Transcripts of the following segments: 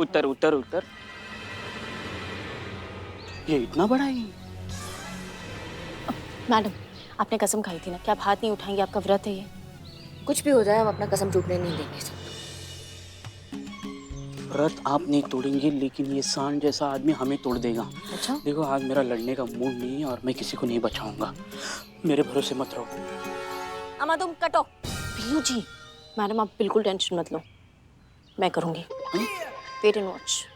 उतर उतर उतर। ये इतना बड़ा ही? मैडम, आपने कसम खाई थी ना कि आप हाथ नहीं उठाएंगे, आपका व्रत है ये। कुछ भी हो जाए हम अपना कसम टूटने नहीं देंगे सब। व्रत आप नहीं तोड़ेंगे, लेकिन ये सांड जैसा आदमी हमें तोड़ देगा। अच्छा? देखो, आज मेरा लड़ने का मूड नहीं है और मैं किसी को नहीं बचाऊंगा। मेरे भरोसे मत रहो। अम्मा तुम कटो। पीयू जी, मैडम आप बिल्कुल टेंशन मत लो, मैं करूंगी। Wait and watch.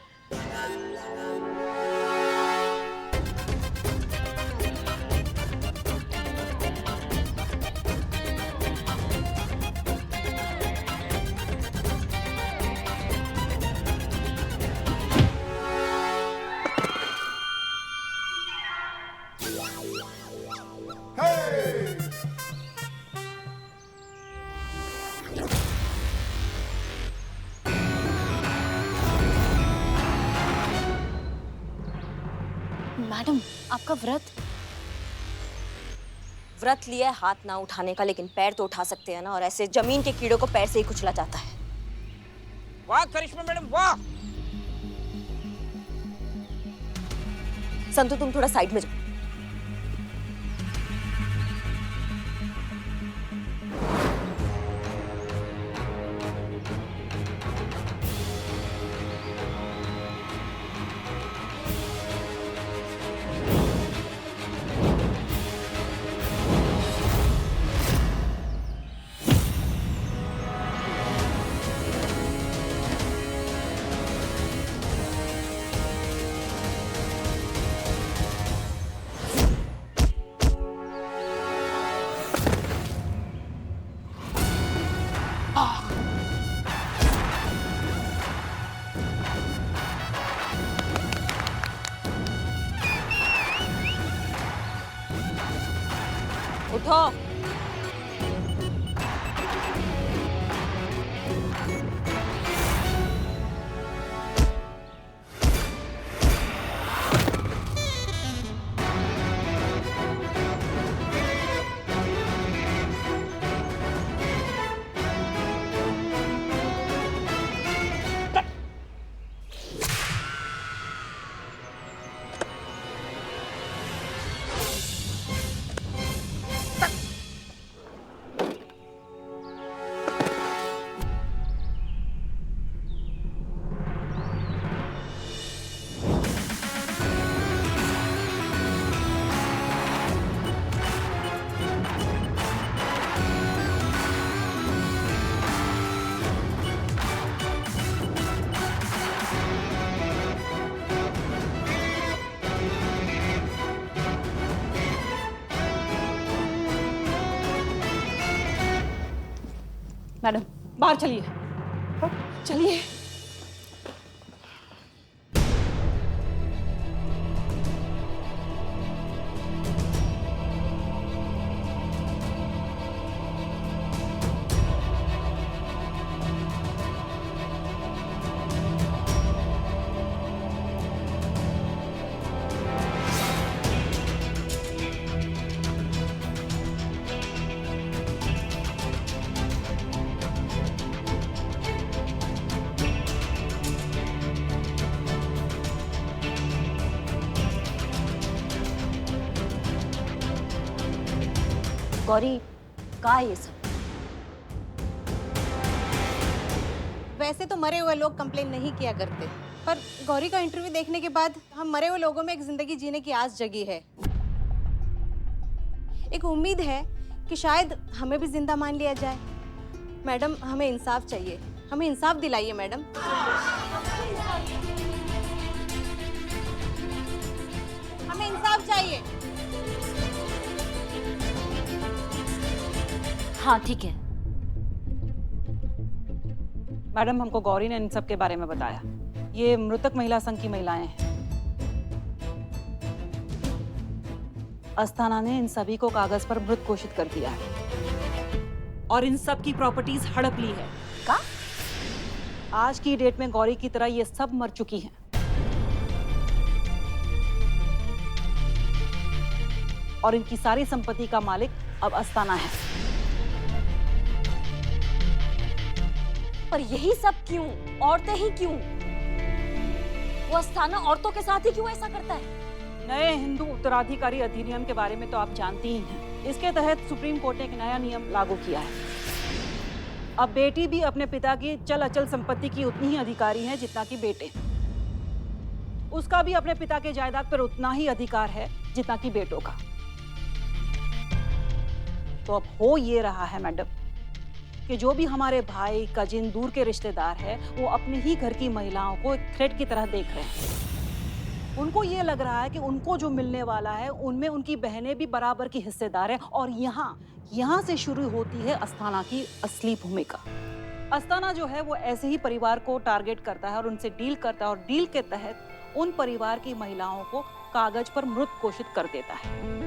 मैडम, आपका व्रत लिया है हाथ ना उठाने का, लेकिन पैर तो उठा सकते हैं ना, और ऐसे जमीन के कीड़ों को पैर से ही कुचला जाता है। वाह करिश्मा मैडम, वाह। संतु तुम थोड़ा साइड में जाओ। उठो। मैडम बाहर चलिए, चलिए। गौरी, का ये सब? वैसे तो मरे हुए लोग कंप्लेन नहीं किया करते, पर गौरी का इंटरव्यू देखने के बाद हम मरे हुए लोगों में एक जिंदगी जीने की आस जगी है। एक उम्मीद है कि शायद हमें भी जिंदा मान लिया जाए। मैडम, हमें इंसाफ चाहिए, हमें इंसाफ दिलाइए मैडम। हमें इंसाफ चाहिए। हाँ ठीक है। मैडम, हमको गौरी ने इन सब के बारे में बताया। ये मृतक महिला संघ की महिलाएं हैं। अस्थाना ने इन सभी को कागज पर मृत घोषित कर दिया है और इन सब की प्रॉपर्टीज हड़प ली है। का? आज की डेट में गौरी की तरह ये सब मर चुकी हैं। और इनकी सारी संपत्ति का मालिक अब अस्थाना है। पर यही सब क्यों? औरतें ही क्यों? वो अस्थाना औरतों के साथ ही क्यों ऐसा करता है? नए हिंदू उत्तराधिकारी अधिनियम के बारे में तो आप जानती ही हैं। इसके तहत सुप्रीम कोर्ट ने एक नया नियम लागू किया है। अब बेटी भी अपने पिता की चल अचल संपत्ति की उतनी ही अधिकारी है जितना कि बेटे। उसका भी अपने पिता के जायदाद पर उतना ही अधिकार है जितना कि बेटों का। तो अब हो ये रहा है मैडम कि जो भी हमारे भाई कजिन दूर के रिश्तेदार हैं, वो अपने ही घर की महिलाओं को एक थ्रेट की तरह देख रहे हैं। उनको ये लग रहा है कि उनको जो मिलने वाला है उनमें उनकी बहनें भी बराबर की हिस्सेदार हैं। और यहाँ से शुरू होती है अस्थाना की असली भूमिका। अस्थाना जो है वो ऐसे ही परिवार को टारगेट करता है और उनसे डील करता है, और डील के तहत उन परिवार की महिलाओं को कागज पर मृत घोषित कर देता है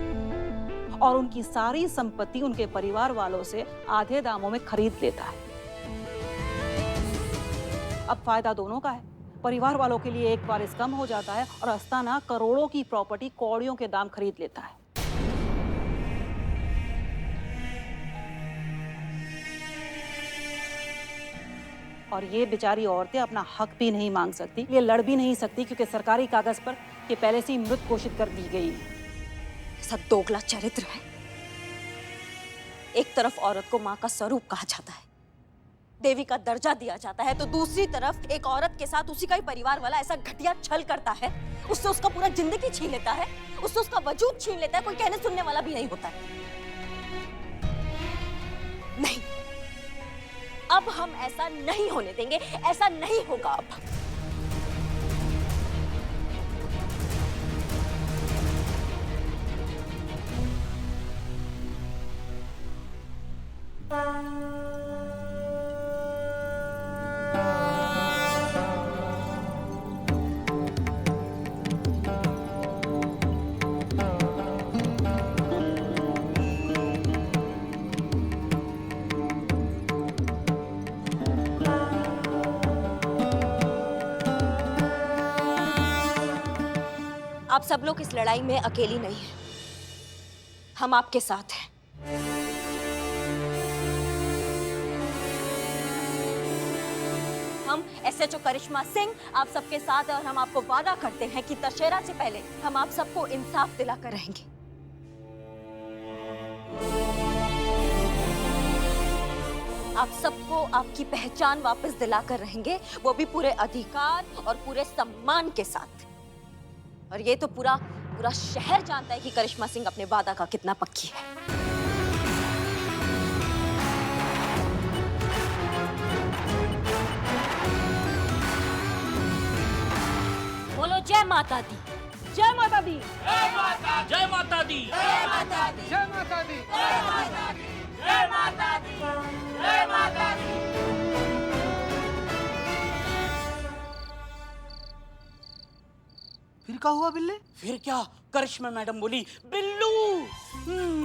और उनकी सारी संपत्ति उनके परिवार वालों से आधे दामों में खरीद लेता है। अब फायदा दोनों का है। परिवार वालों के लिए एक वारिस कम हो जाता है और अस्थाना करोड़ों की प्रॉपर्टी कौड़ियों के दाम खरीद लेता है। और ये बेचारी औरतें अपना हक भी नहीं मांग सकती, ये लड़ भी नहीं सकती, क्योंकि सरकारी कागज पर ये पहले से ही मृत घोषित कर दी गई है। सब दोगला चरित्र है। एक तरफ औरत को माँ का स्वरूप कहा जाता है, देवी का दर्जा दिया जाता है, तो दूसरी तरफ एक औरत के साथ उसी का ही परिवार वाला ऐसा घटिया छल करता है, उससे उसका पूरा जिंदगी छीन लेता है, उससे उसका वजूद छीन लेता है। कोई कहने सुनने वाला भी नहीं होता है। नहीं, अब हम ऐसा नहीं होने देंगे, ऐसा नहीं होगा अब। आप सब लोग इस लड़ाई में अकेली नहीं हैं, हम आपके साथ हैं। हम एसएचओ करिश्मा सिंह आप सबके साथ हैं और हम आपको वादा करते हैं कि दशहरा से पहले हम आप सबको इंसाफ दिलाकर रहेंगे। आप सबको आपकी पहचान वापस दिलाकर रहेंगे, वो भी पूरे अधिकार और पूरे सम्मान के साथ। और ये तो पूरा शहर जानता है कि करिश्मा सिंह अपने वादा का कितना पक्की है। बोलो जय माता दी, जय माता दी, जय माता दी, जय माता दी, जय माता दी, जय माता दी, जय माता दी, जय माता दी, जय माता दी। फिर क्या हुआ बिल्ले? फिर क्या? करिश्मा मैडम बोली, बिल्लू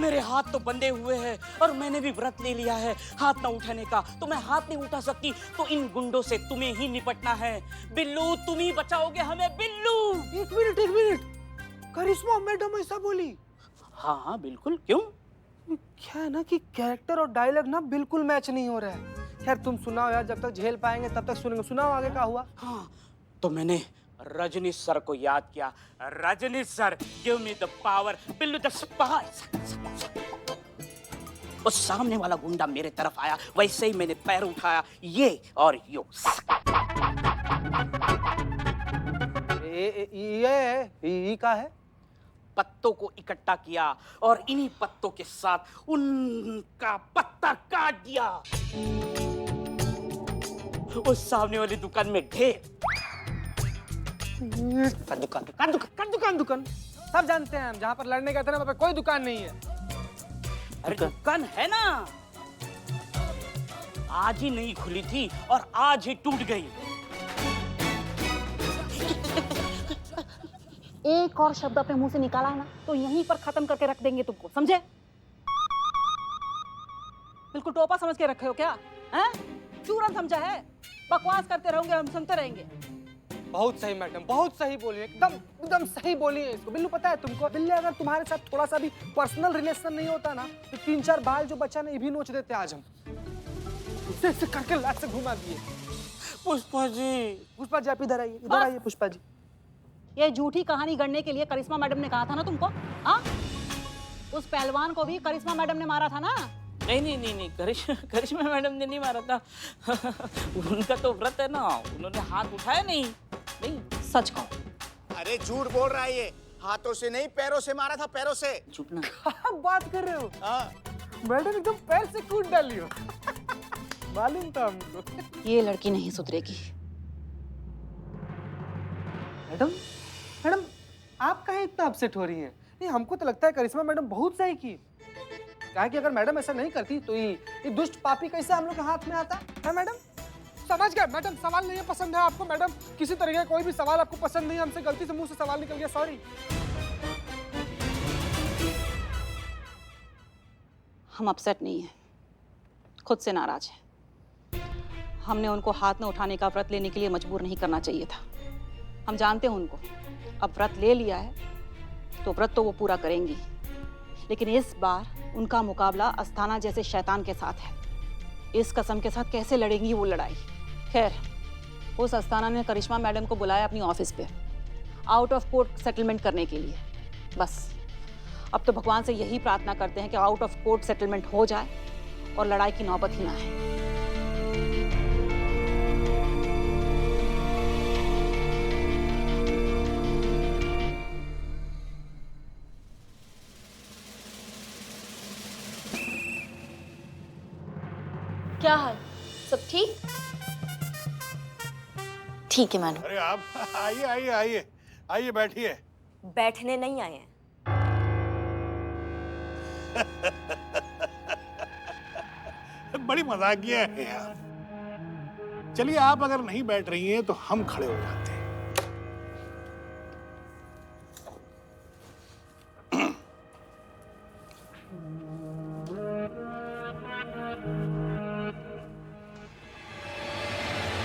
मेरे हाथ तो बंधे हुए हैं और मैंने भी व्रत ले लिया है हाथ ना उठाने का, तो मैं हाथ नहीं उठा सकती, तो इन गुंडों से तुम्हें ही निपटना है। बिल्लू तुम ही बचाओगे हमें। बिल्लू एक मिनट, करिश्मा मैडम ऐसा बोली? हाँ बिल्कुल। क्यों? क्या है ना कि कैरेक्टर और डायलॉग ना बिल्कुल मैच नहीं हो रहा है। खैर तुम सुनाओ यार, जब तक झेल पाएंगे तब तक सुनेंगे। सुनाओ आगे क्या हुआ। हाँ तो मैंने रजनीश सर को याद किया। Rajneesh sir, give me the power. Billu the spy. उस सामने वाला गुंडा मेरे तरफ आया, वैसे ही मैंने पैर उठाया, ये और यो। ये क्या है? पत्तों को इकट्ठा किया और इन्हीं पत्तों के साथ उनका पत्ता काट दिया। उस सामने वाली दुकान में ढेर। दुकान सब जानते हैं हम, जहाँ पर लड़ने गए थे ना वहाँ पे कोई दुकान नहीं है। अरे दुकान है ना, आज ही नहीं खुली थी और आज ही टूट गई। एक और शब्द अपने मुंह से निकाला है ना तो यहीं पर खत्म करके रख देंगे तुमको, समझे? बिल्कुल टोपा समझ के रखे हो क्या? हैं? चूरन समझा है? बकवास करते रहोगे, हम सुनते रहेंगे। बहुत सही मैडम, बहुत सही बोली, एकदम सही बोली है इसको। बिल्लू पता है तुमको, बिल्ले अगर तुम्हारे साथ थोड़ा सा भी पर्सनल रिलेशन नहीं होता ना तो 3-4 बाल जो बच्चा ने ये भी नोच देते आज हम। इसे करके लात से घुमा दिए। पुष्पा जी, पुष्पा जी आप इधर आइए, पुष्पा जी। ये झूठी कहानी गढ़ने के लिए करिश्मा मैडम ने कहा था ना तुमको? हाँ, उस पहलवान को भी करिश्मा मैडम ने मारा था ना? नहीं, करिश्मा मैडम ने नहीं मारा था। उनका तो व्रत है ना, उन्होंने हाथ उठाया नहीं। सच कहो। अरे झूठ बोल रहा है ये, हाथों से नहीं पैरों से मारा था, पैरों से। चुप ना। क्या बात कर रहे हो? हाँ। मैडम एकदम पैर से कूद डाली हो। मालूम था हमको। ये लड़की नहीं सुधरेगी। मैडम आप काहे इतना अपसेट हो रही हैं? नहीं, हमको तो लगता है करिश्मा मैडम बहुत सही की। कहा कि अगर मैडम ऐसा नहीं करती तो ये दुष्ट पापी कैसे हम लोग के हाथ में आता है? मैडम समझ गए मैडम, सवाल नहीं पसंद है आपको मैडम, किसी तरह का कोई भी सवाल आपको पसंद नहीं, हमसे गलती से मुंह से सवाल निकल गया, सॉरी। हम अपसेट नहीं हैं, खुद से नाराज हैं। हमने उनको हाथ में उठाने का व्रत लेने के लिए मजबूर नहीं करना चाहिए था। हम जानते हैं उनको, अब व्रत ले लिया है तो व्रत तो वो पूरा करेंगी, लेकिन इस बार उनका मुकाबला अस्थाना जैसे शैतान के साथ है। इस कसम के साथ कैसे लड़ेंगी वो लड़ाई? खैर, उस अस्थाना ने करिश्मा मैडम को बुलाया अपनी ऑफिस पे आउट ऑफ कोर्ट सेटलमेंट करने के लिए। बस अब तो भगवान से यही प्रार्थना करते हैं कि आउट ऑफ कोर्ट सेटलमेंट हो जाए और लड़ाई की नौबत ही ना आए। क्या हाल? सब ठीक? ठीक है मैडम। अरे आप आइए आइए आइए आइए, बैठिए। बैठने नहीं आए हैं। बड़ी मजाकिया है आप। चलिए, आप अगर नहीं बैठ रही हैं तो हम खड़े हो जाते हैं।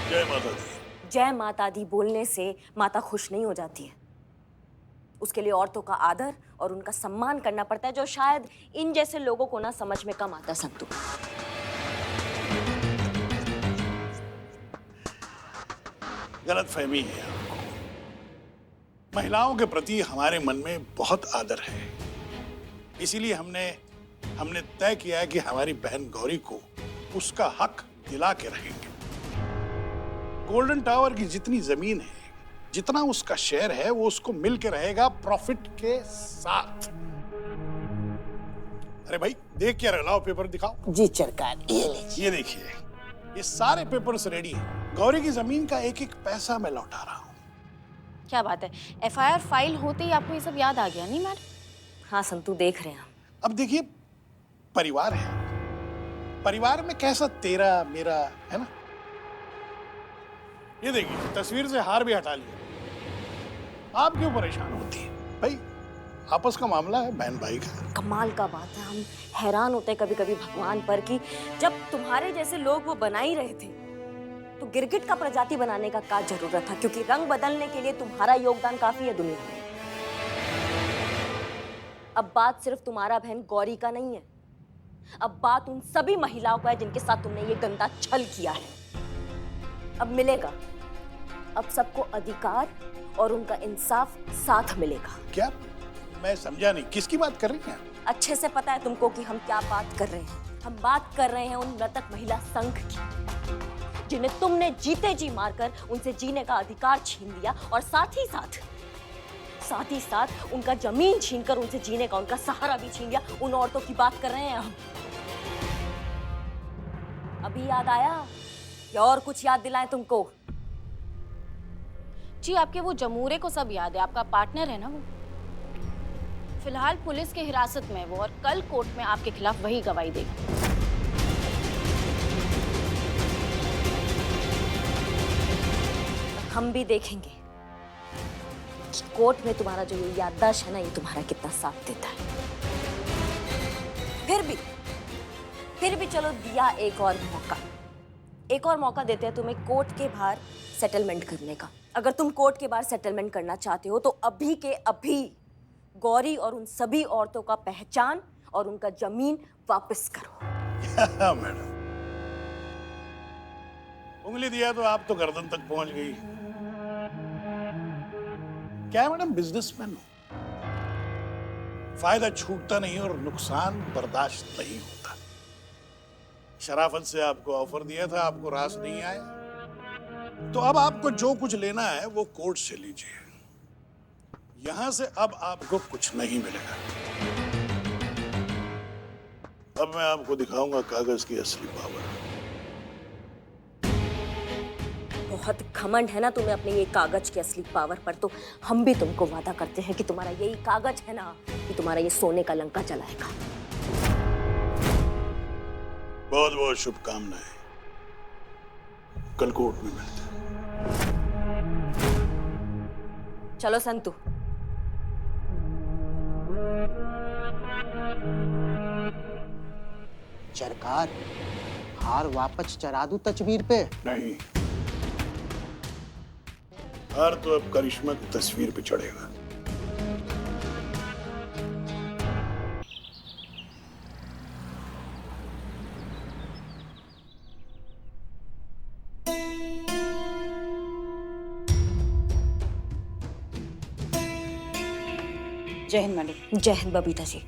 जय माता दी। जय माता दी बोलने से माता खुश नहीं हो जाती है। उसके लिए औरतों का आदर और उनका सम्मान करना पड़ता है, जो शायद इन जैसे लोगों को ना समझ में कम आता संतु। गलतफहमी है आपको। महिलाओं के प्रति हमारे मन में बहुत आदर है, इसीलिए हमने तय किया है कि हमारी बहन गौरी को उसका हक दिला के रहेंगे। गोल्डन टावर की जितनी जमीन है, जितना उसका शेयर है, वो उसको मिल के रहेगा प्रॉफिट के साथ। अरे भाई, देख क्या रहे, लाओ पेपर दिखाओ। जी सरकार, ये लीजिए। ये देखिए, ये सारे पेपर्स रेडी हैं। गौरी की जमीन का एक एक पैसा मैं लौटा रहा हूँ। क्या बात है, एफआईआर फाइल होते ही आपको ये सब याद आ गया नहीं मैडम? हाँ संतु, देख रहे हैं हम। अब देखिए, परिवार है, परिवार में कैसा तेरा मेरा है ना। ये देखिए, तस्वीर से हार भी हटा लिया। आप क्यों परेशान होती हैं भाई? आपस का मामला है, बहन भाई का। कमाल का बात है, हम हैरान होते हैं कभी कभी भगवान पर कि जब तुम्हारे जैसे लोग वो बना ही रहे थे तो गिरगिट का प्रजाति बनाने का क्या जरूरत था, क्योंकि रंग बदलने के लिए तुम्हारा योगदान काफी है दुनिया में। अब बात सिर्फ तुम्हारा बहन गौरी का नहीं है, अब बात उन सभी महिलाओं का है जिनके साथ तुमने ये गंदा छल किया है। अब मिलेगा, अब सबको अधिकार और उनका इंसाफ साथ मिलेगा। क्या? मैं समझा नहीं, किसकी बात कर रही हैं? अच्छे से पता है तुमको कि हम क्या बात कर रहे हैं। हम बात कर रहे हैं उन मृतक महिला संघ की, जिन्हें तुमने जीते जी मारकर उनसे जीने का अधिकार छीन लिया और साथ ही साथ उनका जमीन छीनकर उनसे जीने का उनका सहारा भी छीन लिया। उन औरतों की बात कर रहे हैं हम। अभी याद आया या और कुछ याद दिलाएं तुमको? जी, आपके वो जमूरे को सब याद है, आपका पार्टनर है ना वो। फिलहाल पुलिस के हिरासत में है वो, और कल कोर्ट में आपके खिलाफ वही गवाही देगा। हम भी देखेंगे कि कोर्ट में तुम्हारा जो ये याददाश्त है ना, ये तुम्हारा कितना साथ देता है। फिर भी चलो दिया एक और मौका देते हैं तुम्हें कोर्ट के बाहर सेटलमेंट करने का। अगर तुम कोर्ट के बाहर सेटलमेंट करना चाहते हो तो अभी के अभी गौरी और उन सभी औरतों का पहचान और उनका जमीन वापस करो। मैडम, उंगली दिया तो आप तो गर्दन तक पहुंच गई। क्या है मैडम, बिजनेसमैन हो, फायदा छूटता नहीं और नुकसान बर्दाश्त नहीं होता। शराफत से आपको ऑफर दिया था, आपको रास नहीं आया, तो अब आपको जो कुछ लेना है वो कोर्ट से लीजिए। यहां से अब आपको कुछ नहीं मिलेगा। अब मैं आपको दिखाऊंगा कागज की असली पावर। बहुत घमंड है ना तुम्हें अपने ये कागज की असली पावर पर, तो हम भी तुमको वादा करते हैं कि तुम्हारा यही कागज है ना कि तुम्हारा ये सोने का लंका जलाएगा। बहुत बहुत शुभकामनाएं, कल कोर्ट में मिलते हैं। चलो संतू। सरकार, हार वापस चढ़ा दूं तस्वीर पे? नहीं, हार तो अब करिश्मा की तस्वीर पे चढ़ेगा। जय हिंद मैडम। जय हिंद बबीता जी।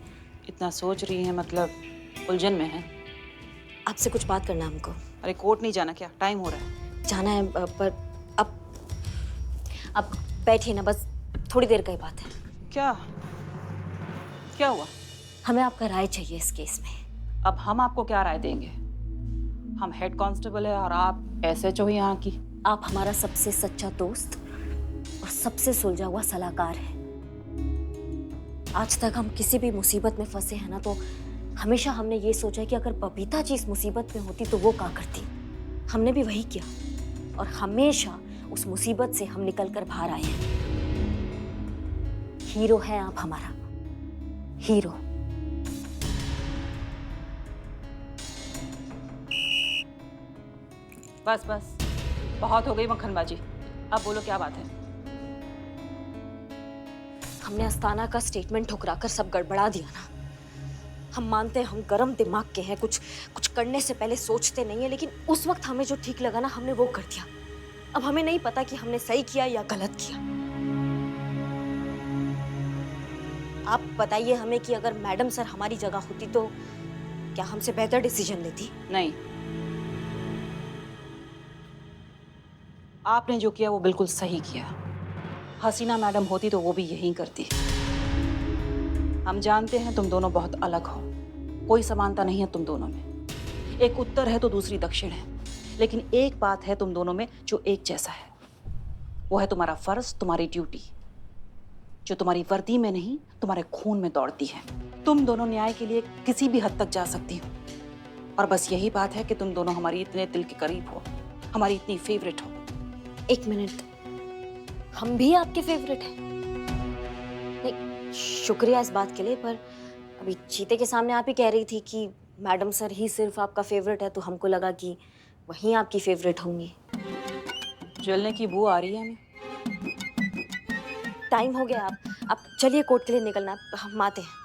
इतना सोच रही हैं, मतलब उलझन में है? आपसे कुछ बात करना है हमको। अरे कोर्ट नहीं जाना क्या? टाइम हो रहा है। जाना है पर अब बैठिए ना, बस थोड़ी देर का ही बात है। क्या क्या हुआ? हमें आपका राय चाहिए इस केस में। अब हम आपको क्या राय देंगे? हम हेड कांस्टेबल है और आप एसएचओ ही यहाँ की। आप हमारा सबसे सच्चा दोस्त और सबसे सुलझा हुआ सलाहकार है। आज तक हम किसी भी मुसीबत में फंसे हैं ना, तो हमेशा हमने ये सोचा कि अगर बबीता जी इस मुसीबत में होती तो वो क्या करती। हमने भी वही किया और हमेशा उस मुसीबत से हम निकल कर बाहर आए हैं। हीरो हैं आप हमारा, हीरो। बस बस, बहुत हो गई मक्खनबाजी। अब बोलो क्या बात है? हमने अस्ताना का स्टेटमेंट ठुकराकर सब गड़बड़ा दिया ना। हम मानते हैं हम गरम दिमाग के हैं, कुछ करने से पहले सोचते नहीं है, लेकिन उस वक्त हमें जो ठीक लगा ना हमने वो कर दिया। अब हमें नहीं पता कि हमने सही किया या गलत किया। आप बताइए हमें कि अगर मैडम सर हमारी जगह होती तो क्या हमसे बेहतर डिसीजन लेती? नहीं, आपने जो किया वो बिल्कुल सही किया। हसीना मैडम होती तो वो भी यही करती। हम जानते हैं तुम दोनों बहुत अलग हो, कोई समानता नहीं है तुम दोनों में। एक उत्तर है तो दूसरी दक्षिण है, लेकिन एक बात है तुम दोनों में जो एक जैसा है, वो है तुम्हारा फर्ज, तुम्हारी ड्यूटी, जो तुम्हारी वर्दी में नहीं तुम्हारे खून में दौड़ती है। तुम दोनों न्याय के लिए किसी भी हद तक जा सकती हो, और बस यही बात है कि तुम दोनों हमारी इतने दिल के करीब हो, हमारी इतनी फेवरेट हो। एक मिनट, हम भी आपके फेवरेट हैं? नहीं, शुक्रिया इस बात के लिए, पर अभी चीते के सामने आप ही कह रही थी कि मैडम सर ही सिर्फ आपका फेवरेट है, तो हमको लगा कि वहीं आपकी फेवरेट होंगी। जलने की बू आ रही है हमें। टाइम हो गया, आप चलिए कोर्ट के लिए निकलना, हम आते हैं।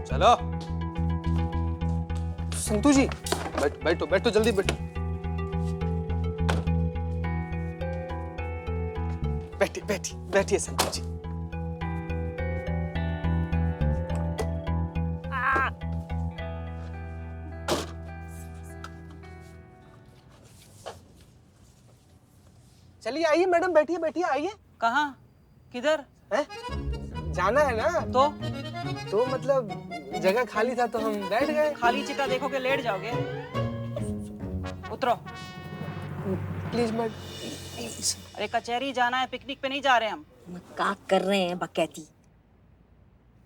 चलो संतू जी, बैठो बैठो, जल्दी बैठो। बैठिए संतू जी। चलिए आइए मैडम, बैठिए आइए। कहाँ? किधर हैं? जाना है ना? तो मतलब जगह खाली था तो हम बैठ गए। खाली चिता देखोगे लेट जाओगे। उतरो। Please madam. अरे कचहरी जाना है, पिकनिक पे नहीं जा रहे हम। मजाक कर रहे हैं बकैती।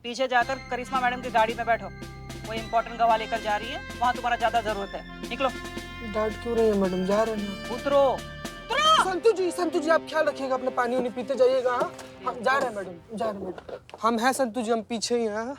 पीछे जाकर करिश्मा मैडम की गाड़ी में बैठो, वो इम्पोर्टेंट गवाह लेकर जा रही है, वहाँ तुम्हारा ज्यादा जरूरत है। निकलो। डांट क्यों रही है मैडम, जा रहे हैं। उतरो। संतू जी आप ख्याल रखिएगा अपना, पानी उनी पीते जाइएगा। हाँ, जा रहे हैं मैडम, हम हैं संतू जी, हम पीछे ही हैं।